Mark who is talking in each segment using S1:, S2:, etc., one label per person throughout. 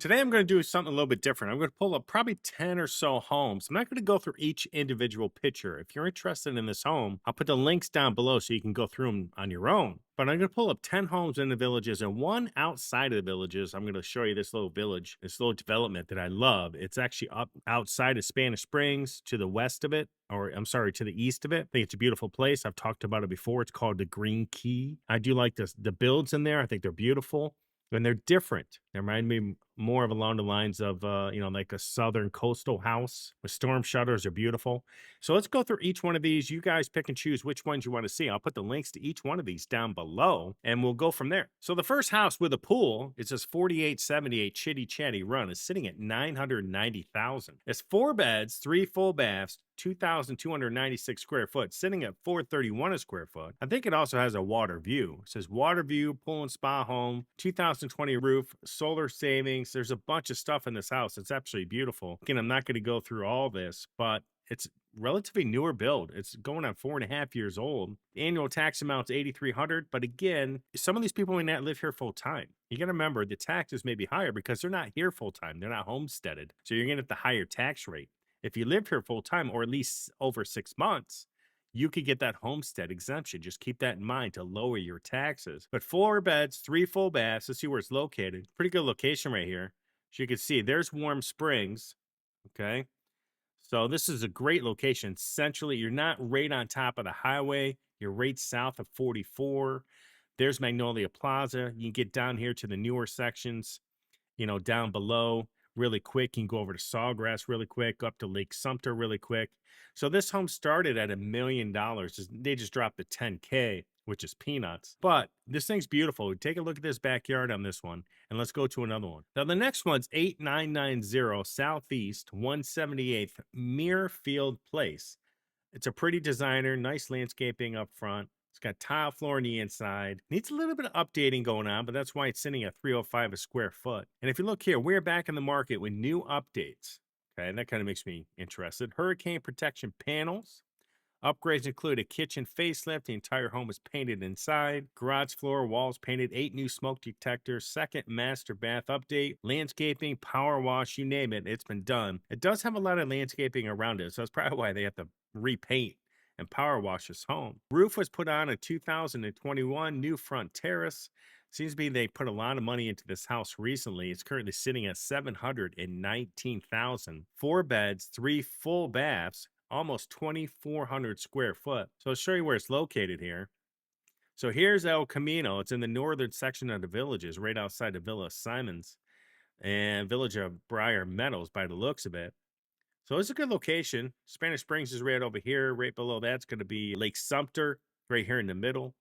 S1: Today, I'm going to do something a little bit different. I'm going to pull up probably 10 or so homes. I'm not going to go through each individual picture. If you're interested in this home, I'll put the links down below so you can go through them on your own. But I'm going to pull up 10 homes in the villages and one outside of the villages. I'm going to show you this little village, this little development that I love. It's actually up outside of Spanish Springs to the west of it, or I'm sorry, to the east of it. I think it's a beautiful place. I've talked about it before. It's called the Green Key. I do like the builds in there. I think they're beautiful. And they're different. They remind me more of along the lines of, like a southern coastal house with storm shutters are beautiful. So let's go through each one of these. You guys pick and choose which ones you want to see. I'll put the links to each one of these down below and we'll go from there. So the first house with a pool, it says 4878 Chitty Chatty Run, is sitting at 990,000. It's 4 beds, 3 full baths, 2,296 square foot, sitting at 431 a square foot. I think it also has a water view. It says water view, pool and spa home, 2020 roof, solar savings. There's a bunch of stuff in this house. It's absolutely beautiful. Again, I'm not going to go through all this, but it's relatively newer build. It's going on 4.5 years old. The annual tax amount's $8,300. But again, some of these people may not live here full time. You got to remember the taxes may be higher because they're not here full time. They're not homesteaded. So you're going to get the higher tax rate. If you lived here full time or at least over 6 months, you could get that homestead exemption. Just keep that in mind to lower your taxes. But 4 beds, 3 full baths. Let's see where it's located. Pretty good location right here. As you can see, there's Warm Springs. Okay. So this is a great location. Centrally, you're not right on top of the highway. You're right south of 44. There's Magnolia Plaza. You can get down here to the newer sections, down below really quick. You can go over to Sawgrass really quick, go up to Lake Sumter really quick. So this home started at $1 million. They just dropped the 10K, which is peanuts. But this thing's beautiful. Take a look at this backyard on this one, and let's go to another one. Now, the next one's 8990 Southeast 178th Muirfield Place. It's a pretty designer, nice landscaping up front. It's got tile floor on the inside. Needs a little bit of updating going on, but that's why it's sitting at $305 a square foot. And if you look here, we're back in the market with new updates. Okay, and that kind of makes me interested. Hurricane protection panels. Upgrades include a kitchen facelift. The entire home is painted inside. Garage floor, walls painted. 8 new smoke detectors. Second master bath update. Landscaping, power wash, you name it. It's been done. It does have a lot of landscaping around it, so that's probably why they have to repaint and power wash this home. Roof was put on in 2021. New front terrace. Seems to be they put a lot of money into this house recently. It's currently sitting at $719,000. 4 beds, 3 full baths, almost 2,400 square foot. So I'll show you where it's located here. So here's El Camino. It's in the northern section of the villages, right outside the Villa Simons and Village of Briar Meadows by the looks of it. So it's a good location. Spanish Springs is right over here. Right below that's going to be Lake Sumter, right here in the middle.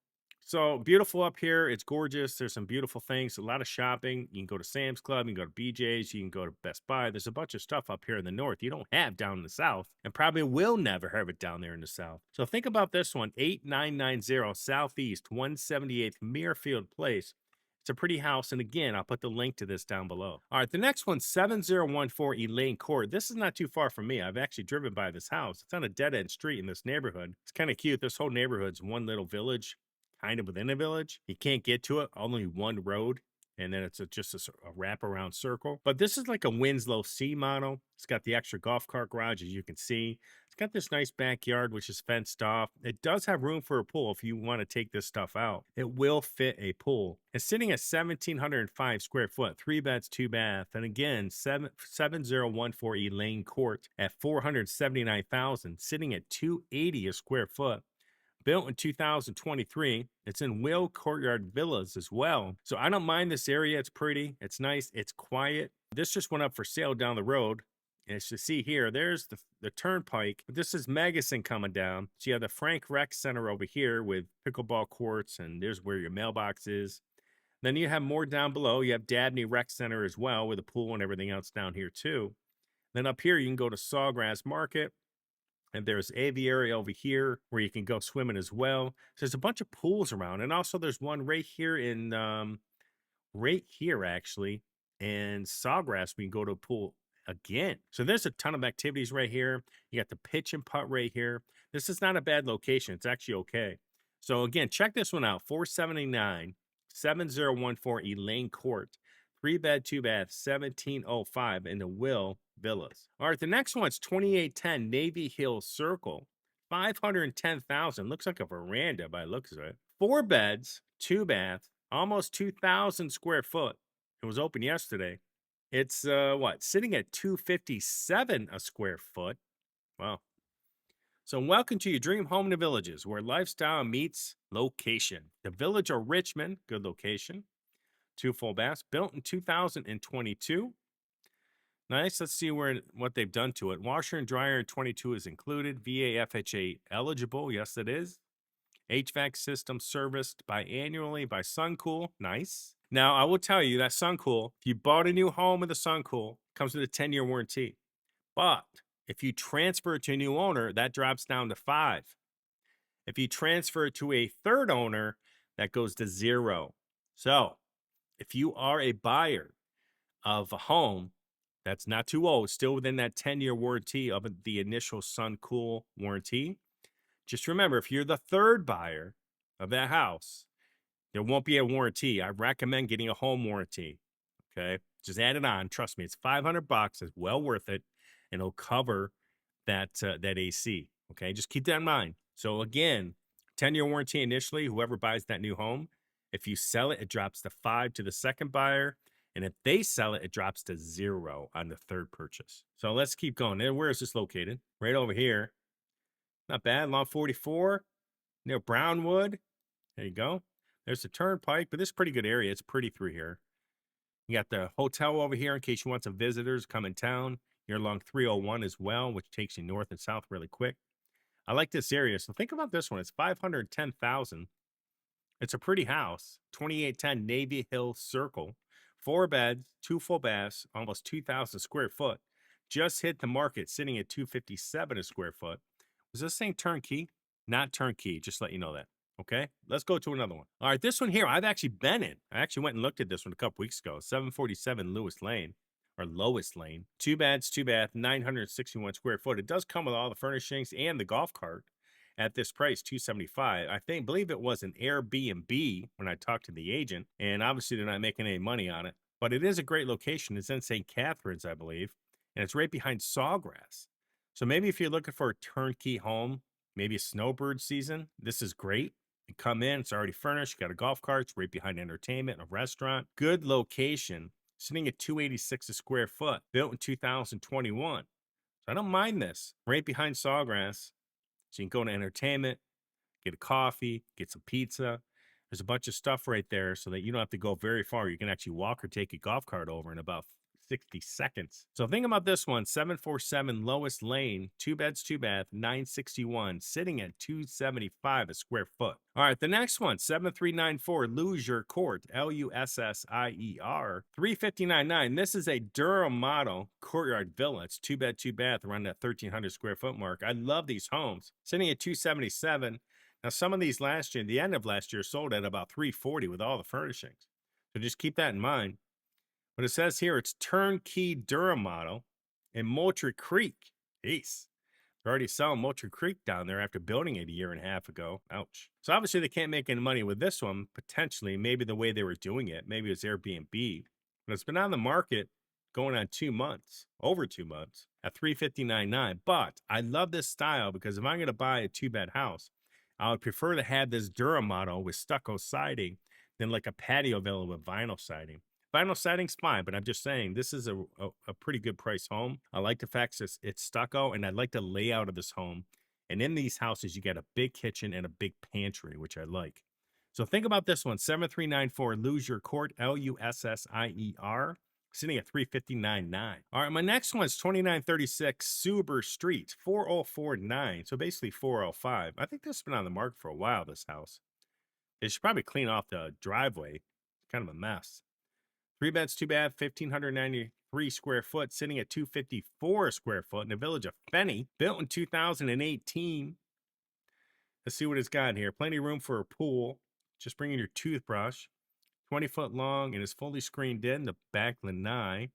S1: So beautiful up here. It's gorgeous. There's some beautiful things. A lot of shopping. You can go to Sam's Club. You can go to BJ's. You can go to Best Buy. There's a bunch of stuff up here in the north you don't have down in the south, and probably will never have it down there in the south. So think about this one. 8990 Southeast 178th Muirfield Place. It's a pretty house, and again, I'll put the link to this down below. All right, the next one's 7014 Elaine Court. This is not too far from me. I've actually driven by this house. It's on a dead-end street in this neighborhood. It's kind of cute. This whole neighborhood's one little village, kind of within a village. You can't get to it, only one road, and then it's just a wraparound circle. But this is like a Winslow C model. It's got the extra golf cart garage, as you can see. It's got this nice backyard, which is fenced off. It does have room for a pool if you want to take this stuff out. It will fit a pool. It's sitting at 1,705 square foot, 3 beds, 2 baths. And again, 7014 Elaine Court at $479,000, sitting at $280 a square foot. Built in 2023. It's in Will Courtyard Villas as well. So I don't mind this area. It's pretty. It's nice. It's quiet. This just went up for sale down the road. And as you see here, there's the turnpike. But this is Magazine coming down. So you have the Frank Rec Center over here with pickleball courts, and there's where your mailbox is. Then you have more down below. You have Dabney Rec Center as well with a pool and everything else down here too. Then up here, you can go to Sawgrass Market. And there's aviary over here where you can go swimming as well. So there's a bunch of pools around. And also there's one right here actually. And Sawgrass, we can go to a pool again. So there's a ton of activities right here. You got the pitch and putt right here. This is not a bad location. It's actually okay. So again, check this one out. 479 7014 Elaine Court. 3 bed, 2 bath, 1705 in the Will Villas. All right, the next one's 2810 Navy Hill Circle. 510,000. Looks like a veranda by the looks of it. 4 beds, 2 bath, almost 2,000 square foot. It was open yesterday. It's sitting at 257 a square foot. Wow. So welcome to your dream home in the Villages, where lifestyle meets location. The Village of Richmond, good location. 2 full baths, built in 2022. Nice. Let's see what they've done to it. Washer and dryer in 22 is included. VA FHA eligible. Yes, it is. HVAC system serviced biannually by Suncool. Nice. Now, I will tell you that Suncool, if you bought a new home with a Suncool, comes with a 10-year warranty. But if you transfer it to a new owner, that drops down to 5. If you transfer it to a third owner, that goes to 0. So if you are a buyer of a home that's not too old, still within that 10-year warranty of the initial Suncool warranty, just remember, if you're the third buyer of that house, there won't be a warranty. I recommend getting a home warranty. Okay, just add it on. Trust me, it's $500. It's well worth it, and it'll cover that AC. Okay, just keep that in mind. So again, 10-year warranty initially. Whoever buys that new home, if you sell it, it drops to 5 to the second buyer, and if they sell it, it drops to 0 on the third purchase. So let's keep going. Where is this located? Right over here. Not bad. Lawn 44 near Brownwood. There you go. There's the turnpike, but this is a pretty good area. It's pretty through here. You got the hotel over here in case you want some visitors come in town. You're along 301 as well, which takes you north and south really quick. I like this area. So think about this one. It's 510,000. It's a pretty house. 2810 Navy Hill Circle. 4 beds, 2 full baths, almost 2,000 square foot. Just hit the market, sitting at 257 a square foot. Was this saying turnkey? Not turnkey, just let you know that. Okay, let's go to another one. All right, this one here, I've actually been in. I actually went and looked at this one a couple weeks ago. 747 Lewis Lane, or Lois Lane. 2 beds, 2 bath, 961 square foot. It does come with all the furnishings and the golf cart at this price, $275. I believe it was an Airbnb when I talked to the agent, and obviously they're not making any money on it. But it is a great location. It's in St. Catharines, I believe, and it's right behind Sawgrass. So maybe if you're looking for a turnkey home, maybe a snowbird season, this is great. You come in, it's already furnished. You got a golf cart, it's right behind entertainment, a restaurant. Good location, sitting at $286 a square foot, built in 2021. So I don't mind this. Right behind Sawgrass. So you can go to entertainment, get a coffee, get some pizza. There's a bunch of stuff right there so that you don't have to go very far. You can actually walk or take a golf cart over in about 60 seconds. So think about this one, 747 Lois Lane, 2 beds, 2 bath, 961, sitting at 275 a square foot. All right, the next one, 7394 Lussier Court, Lussier, 359.9. This is a Durham model courtyard villa. It's 2 bed, 2 bath, around that 1,300 square foot mark. I love these homes. Sitting at 277. Now, some of these last year, the end of last year, sold at about 340 with all the furnishings. So just keep that in mind. But it says here it's turnkey Durham model in Moultrie Creek. Jeez. They're already selling Moultrie Creek down there after building it a year and a half ago. Ouch. So obviously they can't make any money with this one, potentially. Maybe the way they were doing it. Maybe it's Airbnb. But it's been on the market going on 2 months, over 2 months, at $359.9. But I love this style because if I'm going to buy a 2-bed house, I would prefer to have this Durham model with stucco siding than like a patio villa with vinyl siding. Vinyl siding's fine, but I'm just saying this is a pretty good price home. I like the fact that it's stucco, and I like the layout of this home. And in these houses, you get a big kitchen and a big pantry, which I like. So think about this one, 7394 Lussier Court, Lussier, sitting at $359.9. All right, my next one's 2936 Suber Street, 4049. So basically 405. I think this has been on the market for a while, this house. They should probably clean off the driveway. It's kind of a mess. 3 beds, 2 bath, 1,593 square foot, sitting at 254 square foot in the village of Fenny, built in 2018. Let's see what it's got here. Plenty of room for a pool. Just bring in your toothbrush. 20 foot long and is fully screened in. The back lanai.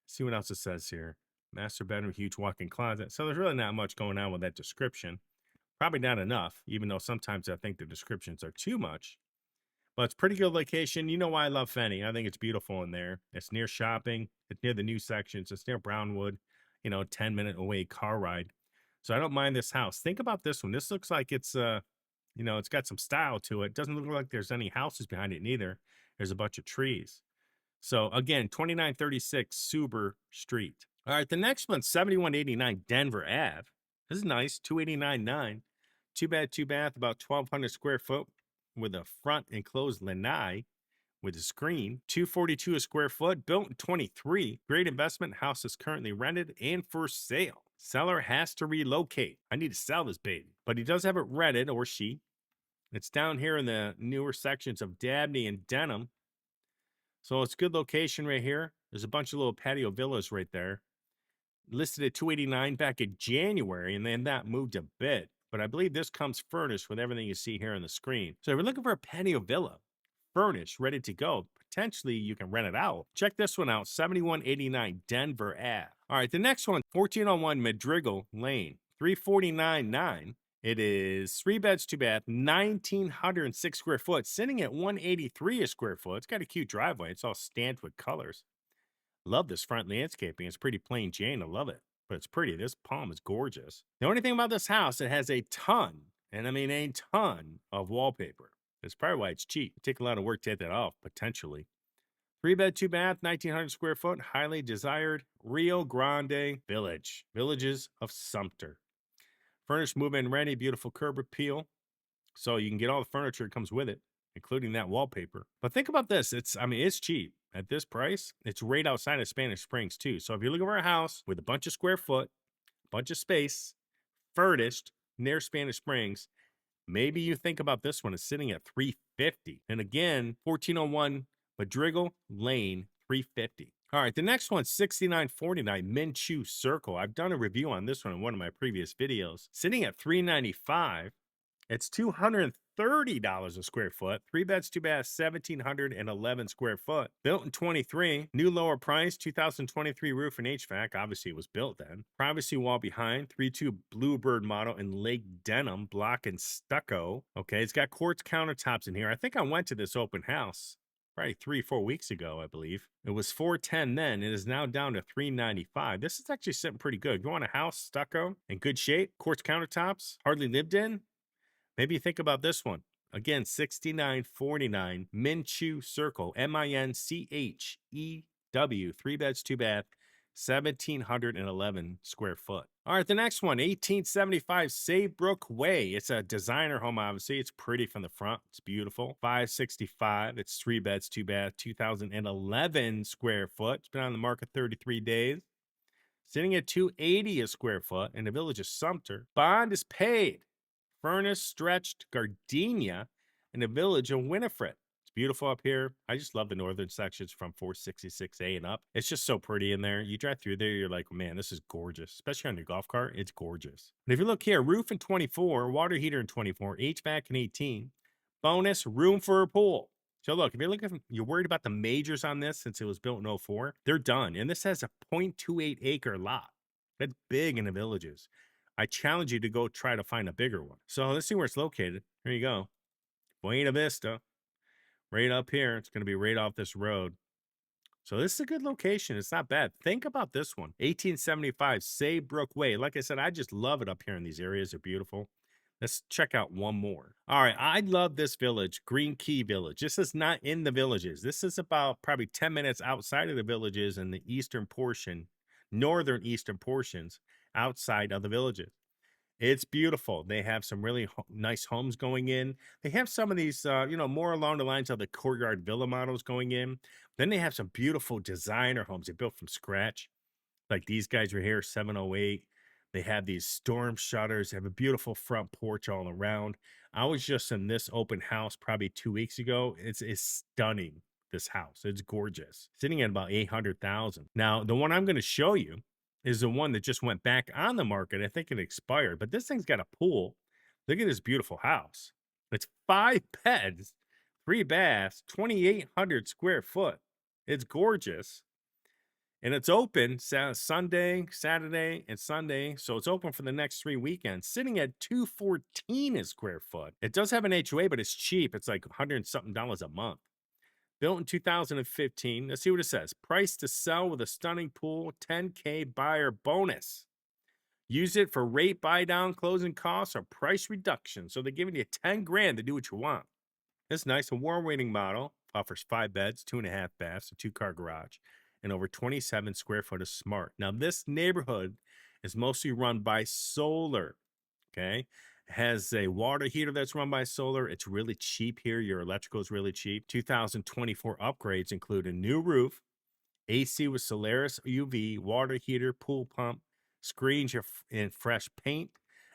S1: See what else it says here. Master bedroom, huge walk-in closet. So there's really not much going on with that description. Probably not enough, even though sometimes I think the descriptions are too much. But it's pretty good location. You know why I love Fenny. I think it's beautiful in there. It's near shopping. It's near the new sections. It's near Brownwood, 10-minute away car ride. So I don't mind this house. Think about this one. This looks like it's it's got some style to it. Doesn't look like there's any houses behind it neither. There's a bunch of trees. So again, 2936 Suber Street. All right, the next one, 7189 Denver Ave. This is nice, 289.9. Two bed, two bath, about 1,200 square foot with a front enclosed lanai with a screen. 242 a square foot, built in 23. Great investment. House is currently rented and for sale. Seller has to relocate. I need to sell this baby, but he does have it rented, or she. It's down here in the newer sections of Dabney and Denham. So it's good location right here. There's a bunch of little patio villas right there. Listed at 289 back in January, and then that moved a bit. But I believe this comes furnished with everything you see here on the screen. So if you're looking for a patio villa, furnished, ready to go, potentially you can rent it out. Check this one out, 7189 Denver Ave. All right, the next one, 1401 Madrigal Lane, 349.9. It is 3 beds, 2 bath, 1,906 square foot, sitting at 183 a square foot. It's got a cute driveway. It's all stamped with colors. Love this front landscaping. It's pretty plain Jane. I love it, but it's pretty. This palm is gorgeous. The only thing about this house, it has a ton, and I mean a ton of wallpaper. That's probably why it's cheap. It'd take a lot of work to get that off, potentially. 3 bed, 2 bath, 1,900 square foot, highly desired Rio Grande Village. Villages of Sumter. Furnished, move-in ready, beautiful curb appeal. So you can get all the furniture that comes with it, including that wallpaper. But think about this. It's cheap. At this price, it's right outside of Spanish Springs too. So if you're looking for a house with a bunch of square foot, bunch of space, furnished near Spanish Springs, maybe you think about this one. It's sitting at $350. And again, 1401 Madrigal Lane, $350. All right, the next one, 6949 Minchu Circle. I've done a review on this one in one of my previous videos. Sitting at $395. It's $230 a square foot. 3 beds, 2 baths, 1,711 square foot. Built in 23. New lower price, 2023 roof and HVAC. Obviously, it was built then. Privacy wall behind. 3.2 Bluebird model in Lake Denham. Block and stucco. Okay, it's got quartz countertops in here. I think I went to this open house probably 3-4 weeks ago, I believe. It was $410 then. It is now down to $395. This is actually sitting pretty good. If you want a house, stucco, in good shape, quartz countertops, hardly lived in, maybe think about this one. Again, 6949 Minchu Circle, Minchew, 3 beds, 2 bath, 1,711 square foot. All right, the next one, 1875 Saybrook Way. It's a designer home, obviously. It's pretty from the front. It's beautiful. 565. It's 3 beds, 2 bath, 2,011 square foot. It's been on the market 33 days. Sitting at $280 a square foot in the village of Sumter. Bond is paid. Furnace stretched gardenia in the village of Winifred. It's beautiful up here. I just love the northern sections from 466A and up. It's just so pretty in there. You drive through there, you're like, man, this is gorgeous. Especially on your golf cart, it's gorgeous. And if you look here, roof in 24, water heater in 24, HVAC in 18. Bonus, room for a pool. So look, if you're worried about the majors on this since it was built in 04, they're done. And this has a 0.28 acre lot. That's big in the villages. I challenge you to go try to find a bigger one. So let's see where it's located. Here you go. Buena Vista. Right up here. It's going to be right off this road. So this is a good location. It's not bad. Think about this one. 1875 Saybrook Way. Like I said, I just love it up here in these areas. They're beautiful. Let's check out one more. All right. I love this village, Green Key Village. This is not in the villages. This is about probably 10 minutes outside of the villages in the eastern portion, northern eastern portions outside of the villages. It's beautiful. They have some really nice homes going in. They have some of these, more along the lines of the courtyard villa models going in. Then they have some beautiful designer homes they built from scratch. Like these guys right here, 708. They have these storm shutters. They have a beautiful front porch all around. I was just in this open house probably 2 weeks ago. It's stunning, this house. It's gorgeous. Sitting at about $800,000. Now, the one I'm going to show you is the one that just went back on the market. I think it expired, but this thing's got a pool. Look at this beautiful house. It's 5 beds, 3 baths, 2,800 square foot. It's gorgeous. And it's open Sunday, Saturday, and Sunday. So it's open for the next 3 weekends, sitting at 214 a square foot. It does have an HOA, but it's cheap. It's like 100 and something dollars a month. Built in 2015. Let's see what it says. Price to sell with a stunning pool, 10K buyer bonus. Use it for rate buy down, closing costs, or price reduction. So they're giving you 10 grand to do what you want. It's nice. A warm waiting model offers 5 beds, 2.5 baths, a 2-car garage, and over 27 square foot of smart. Now, this neighborhood is mostly run by solar. Okay. It has a water heater that's run by solar. It's really cheap here. Your electrical is really cheap. 2024 upgrades include a new roof, AC with Solaris UV, water heater, pool pump, screens in fresh paint,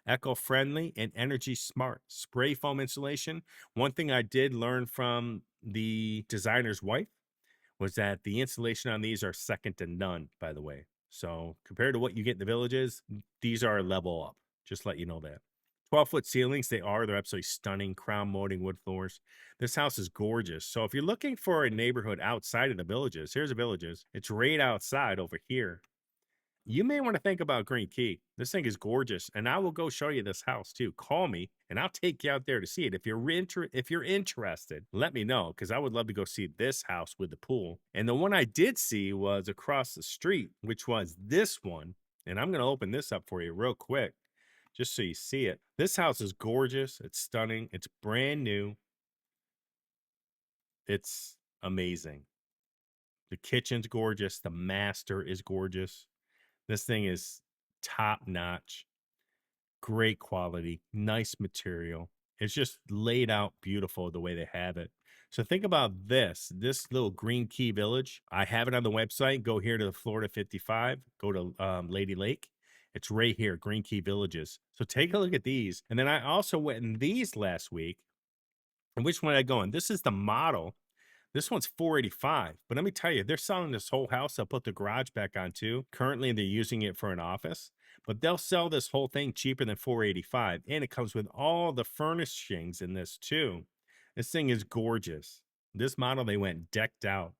S1: eco-friendly and energy smart. Spray foam insulation. One thing I did learn from the designer's wife was that the insulation on these are second to none, by the way. So compared to what you get in the villages, these are a level up. Just let you know that. 12-foot ceilings, they're absolutely stunning. Crown molding wood floors. This house is gorgeous. So if you're looking for a neighborhood outside of the villages, here's the villages. It's right outside over here. You may want to think about Green Key. This thing is gorgeous, and I will go show you this house too. Call me, and I'll take you out there to see it. If you're interested, let me know, because I would love to go see this house with the pool. And the one I did see was across the street, which was this one. And I'm going to open this up for you real quick, just so you see it. This house is gorgeous. It's stunning. It's brand new. It's amazing. The kitchen's gorgeous. The master is gorgeous. This thing is top notch, great quality, nice material. It's just laid out beautiful the way they have it. So think about this little Green Key Village. I have it on the website. Go here to the Florida 55, go to Lady Lake. It's right here, Green Key Villages. So take a look at these. And then I also went in these last week. And which one did I go in? This is the model. This one's $485, but let me tell you, they're selling this whole house. They'll put the garage back on too. Currently, they're using it for an office, but they'll sell this whole thing cheaper than $485, and it comes with all the furnishings in this too. This thing is gorgeous. This model, they went decked out,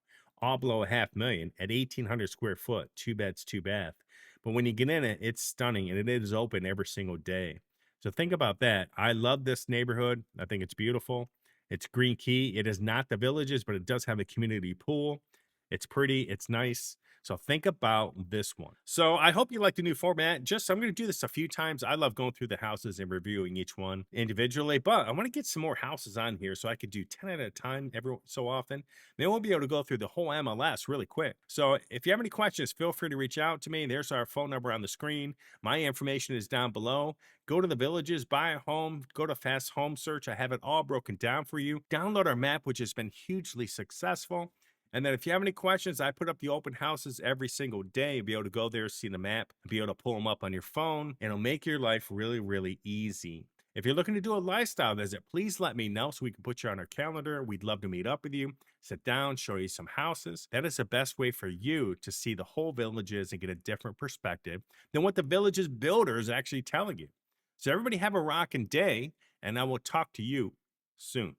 S1: all below $500,000 at 1,800 square foot, 2 beds, 2 bath. But when you get in it, it's stunning, and it is open every single day. So think about that. I love this neighborhood. I think it's beautiful. It's Green Key. It is not the villages, but it does have a community pool. It's pretty. It's nice. So think about this one. So I hope you like the new format. I'm going to do this a few times. I love going through the houses and reviewing each one individually, but I want to get some more houses on here so I could do 10 at a time every so often. Then we'll be able to go through the whole MLS really quick. So if you have any questions, feel free to reach out to me. There's our phone number on the screen. My information is down below. Go to the villages, buy a home, go to Fast Home Search. I have it all broken down for you. Download our map, which has been hugely successful. And then if you have any questions, I put up the open houses every single day. You'll be able to go there, see the map, be able to pull them up on your phone, and it'll make your life really, really easy. If you're looking to do a lifestyle visit, please let me know so we can put you on our calendar. We'd love to meet up with you, sit down, show you some houses. That is the best way for you to see the whole villages and get a different perspective than what the villages builder is actually telling you. So everybody have a rocking day, and I will talk to you soon.